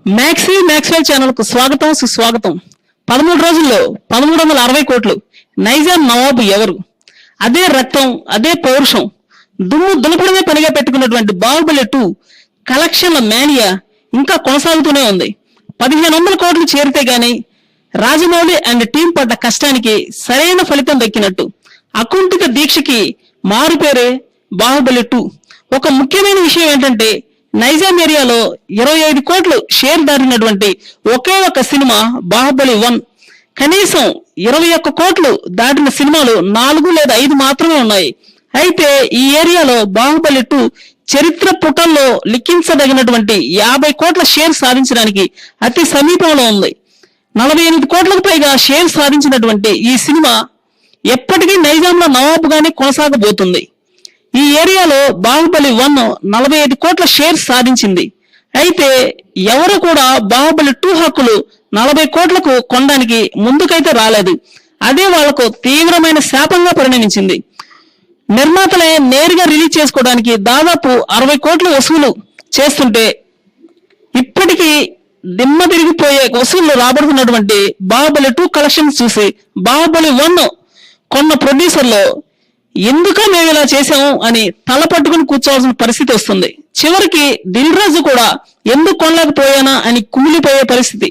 Maxwell channel కు స్వాగతం సుస్వాగతం. 13 రోజుల్లో 1360 కోట్లు. నైజాం నవాబు ఎవరు? అదే రక్తం, అదే పౌరుషం, దుమ్ము దులపడమే పనిగా పెట్టుకున్నటువంటి బాహుబలి 2 కలెక్షన్ల మేనియా ఇంకా కొనసాగుతూనే ఉంది. 1500 కోట్లు చేరితే గాని రాజమౌళి అండ్ టీం పడ్డ కష్టానికి సరైన ఫలితం దక్కినట్టు. అకుంఠిత దీక్షకి మారుపేరే బాహుబలి 2. ఒక ముఖ్యమైన విషయం ఏంటంటే నైజాం ఏరియాలో 25 కోట్లు షేర్ దాటినటువంటి ఒకే ఒక సినిమా బాహుబలి 1. కనీసం 21 కోట్లు దాటిన సినిమాలు 4 లేదా 5 మాత్రమే ఉన్నాయి. అయితే ఈ ఏరియాలో బాహుబలి 2 చరిత్ర పుటల్లో లిఖించదగినటువంటి 50 కోట్ల షేర్ సాధించడానికి అతి సమీపంలో ఉంది. 48 కోట్లకు పైగా షేర్ సాధించినటువంటి ఈ సినిమా ఎప్పటికీ నైజాంలో నవాబుగానే కొనసాగబోతుంది. ఈ ఏరియాలో బాహుబలి 1 45 కోట్ల షేర్ సాధించింది. అయితే ఎవరు కూడా బాహుబలి 2 హక్కులు 40 కోట్లకు కొనడానికి ముందుకైతే రాలేదు. అదే వాళ్లకు తీవ్రమైన శాపంగా పరిణమించింది. నిర్మాతలే నేరుగా రిలీజ్ చేసుకోవడానికి దాదాపు 60 కోట్లు వసూలు చేస్తుంటే ఇప్పటికీ దిమ్మ తిరిగిపోయే వసూళ్లు రాబడుతున్నటువంటి బాహుబలి 2 కలెక్షన్స్ చూసి బాహుబలి 1 కొన్న ప్రొడ్యూసర్లు ఎందుక మేము ఇలా చేసాము అని తల పట్టుకుని కూర్చోవాల్సిన పరిస్థితి వస్తుంది. చివరికి దిల్ రాజు కూడా ఎందుకు కొనలేకపోయానా అని కుమిలిపోయే పరిస్థితి.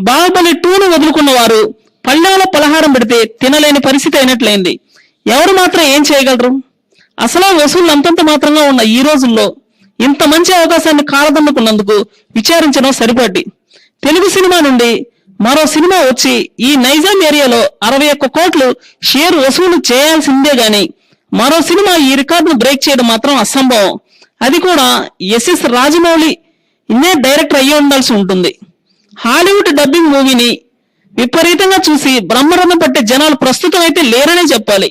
బాహుబలి 2ను వదులుకున్న వారు పళ్ళాల పలహారం పెడితే తినలేని పరిస్థితి అయినట్లయింది. ఎవరు మాత్రం ఏం చేయగలరు? అసలు వసూళ్లు అంతంత మాత్రంగా ఉన్న ఈ రోజుల్లో ఇంత మంచి అవకాశాన్ని కాలదన్నుకున్నందుకు విచారించడం సరిపడి తెలుగు సినిమా నుండి మరో సినిమా వచ్చి ఈ నైజాం ఏరియాలో 61 కోట్లు షేర్ వసూలు చేయాల్సిందే గాని మరో సినిమా ఈ రికార్డును బ్రేక్ చేయడం మాత్రం అసంభవం. అది కూడా ఎస్ఎస్ రాజమౌళి ఇన్నే డైరెక్టర్ అయ్యి ఉండాల్సి ఉంటుంది. హాలీవుడ్ డబ్బింగ్ మూవీని విపరీతంగా చూసి బ్రహ్మరథం పట్టే జనాలు ప్రస్తుతం అయితే లేరనే చెప్పాలి.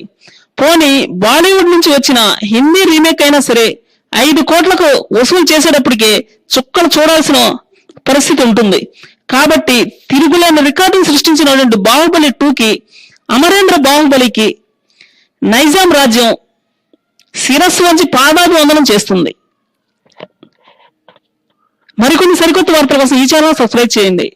పోనీ బాలీవుడ్ నుంచి వచ్చిన హిందీ రీమేక్ అయినా సరే 5 కోట్లకు వసూలు చేసేటప్పటికే చుక్కలు చూడాల్సిన పరిస్థితి ఉంటుంది. కాబట్టి తిరుగులేని రికార్డును సృష్టించినటువంటి బాహుబలి 2కి అమరేంద్ర బాహుబలికి నైజాం రాజ్యం శిరస్సు వంచి పాదాభివందనం చేస్తుంది. మరికొన్ని సరికొత్త వార్తల కోసం ఈ ఛానల్ సబ్స్క్రైబ్ చేయండి.